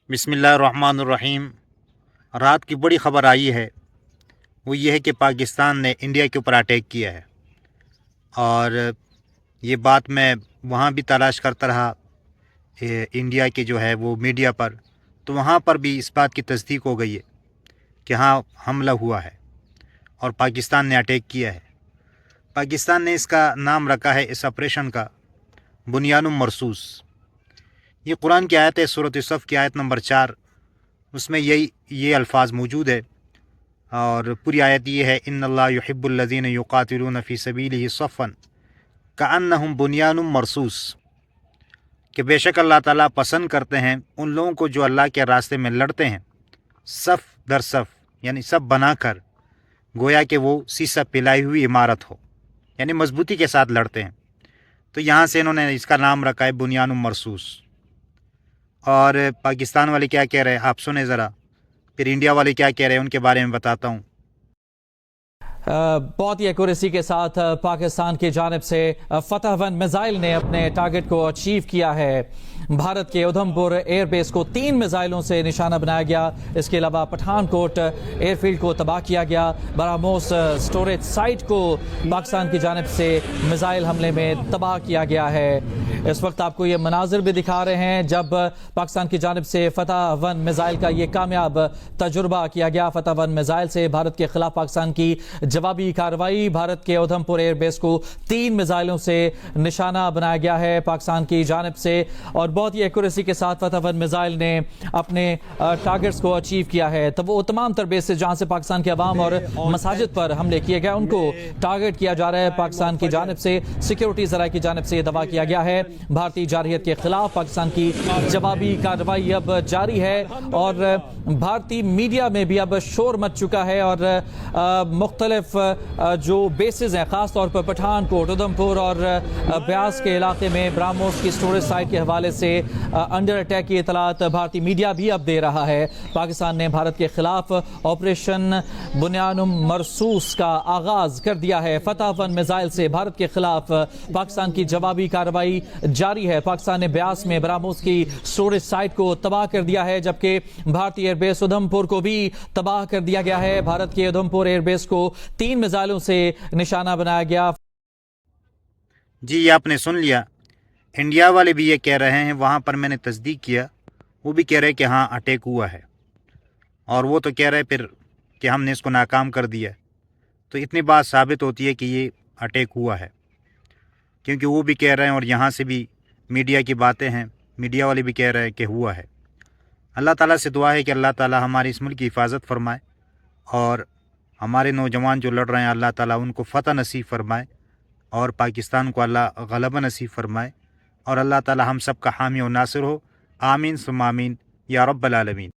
بسم اللہ الرحمن الرحیم۔ رات کی بڑی خبر آئی ہے، وہ یہ ہے کہ پاکستان نے انڈیا کے اوپر اٹیک کیا ہے، اور یہ بات میں وہاں بھی تلاش کرتا رہا انڈیا کے جو ہے وہ میڈیا پر، تو وہاں پر بھی اس بات کی تصدیق ہو گئی ہے کہ ہاں حملہ ہوا ہے اور پاکستان نے اٹیک کیا ہے۔ پاکستان نے اس کا نام رکھا ہے اس آپریشن کا بنیان مرصوص۔ یہ قرآن کی آیت ہے، سورۃ صف کی آیت نمبر 4، اس میں یہ الفاظ موجود ہے، اور پوری آیت یہ ہے ان اللہ یحب الذین یقاتلون فی سبیلہ صفا کأنہم بنیان مرصوص، کہ بے شک اللہ تعالیٰ پسند کرتے ہیں ان لوگوں کو جو اللہ کے راستے میں لڑتے ہیں صف در صف، یعنی سب بنا کر، گویا کہ وہ سیسہ پلائی ہوئی عمارت ہو، یعنی مضبوطی کے ساتھ لڑتے ہیں۔ تو یہاں سے انہوں نے اس کا نام رکھا ہے بنیان مرصوص۔ اور پاکستان والے کیا کہہ رہے ہیں آپ سنیں ذرا، پھر انڈیا والے کیا کہہ رہے ہیں ان کے بارے میں بتاتا ہوں۔ بہت ہی ایکوریسی کے ساتھ پاکستان کی جانب سے فتح 1 میزائل نے اپنے ٹارگٹ کو اچیو کیا ہے۔ بھارت کے ادھمپور ایئر بیس کو 3 میزائلوں سے نشانہ بنایا گیا۔ اس کے علاوہ پٹھان کوٹ ایئر فیلڈ کو تباہ کیا گیا۔ براموس سٹوریج سائٹ کو پاکستان کی جانب سے میزائل حملے میں تباہ کیا گیا ہے۔ اس وقت آپ کو یہ مناظر بھی دکھا رہے ہیں جب پاکستان کی جانب سے فتح 1 میزائل کا یہ کامیاب تجربہ کیا گیا۔ فتح 1 میزائل سے بھارت کے خلاف پاکستان کی جوابی کارروائی۔ بھارت کے ادھمپور ایئر بیس کو 3 میزائلوں سے نشانہ بنایا گیا ہے پاکستان کی جانب سے، اور بہت ہی ایکوریسی کے ساتھ فتح 1 میزائل نے اپنے ٹارگٹس کو اچیو کیا ہے۔ تو وہ تمام تر بیس سے جہاں سے پاکستان کے عوام اور مساجد پر حملے کیے گئے ان کو ٹارگٹ کیا جا رہا ہے پاکستان کی جانب سے۔ سیکیورٹی ذرائع کی جانب سے یہ دعویٰ کیا گیا ہے۔ بھارتی جارحیت کے خلاف پاکستان کی جوابی کارروائی اب جاری ہے، اور بھارتی میڈیا میں بھی اب شور مچ چکا ہے، اور مختلف جو بیسز ہیں خاص طور پر پٹھان کوٹ، ادھمپور اور بیاس کے علاقے میں براموس کی سٹوریج سائٹ کے حوالے سے انڈر اٹیک کی اطلاعات بھارتی میڈیا بھی اب دے رہا ہے۔ پاکستان نے بھارت کے خلاف آپریشن بنیان مرصوص کا آغاز کر دیا ہے۔ فتح 1 میزائل سے بھارت کے خلاف پاکستان کی جوابی کارروائی جاری ہے۔ پاکستان نے بیاس میں براموس کی سٹوریج سائٹ کو تباہ کر دیا ہے، جبکہ بھارتی ایئر بیس ادھمپور کو بھی تباہ کر دیا گیا ہے۔ بھارت کے ادھمپور ایئر بیس کو 3 میزائلوں سے نشانہ بنایا گیا۔ جی یہ آپ نے سن لیا، انڈیا والے بھی یہ کہہ رہے ہیں، وہاں پر میں نے تصدیق کیا، وہ بھی کہہ رہے کہ ہاں اٹیک ہوا ہے، اور وہ تو کہہ رہے پھر کہ ہم نے اس کو ناکام کر دیا۔ تو اتنی بات ثابت ہوتی ہے کہ یہ اٹیک ہوا ہے، کیونکہ وہ بھی کہہ رہے ہیں اور یہاں سے بھی میڈیا کی باتیں ہیں، میڈیا والے بھی کہہ رہے ہیں کہ ہوا ہے۔ اللہ تعالیٰ سے دعا ہے کہ اللہ تعالیٰ ہمارے اس ملک کی حفاظت فرمائے، اور ہمارے نوجوان جو لڑ رہے ہیں اللہ تعالیٰ ان کو فتح نصیب فرمائے، اور پاکستان کو اللہ غلبہ نصیب فرمائے، اور اللہ تعالیٰ ہم سب کا حامی و ناصر ہو۔ آمین ثم آمین یا رب العالمین۔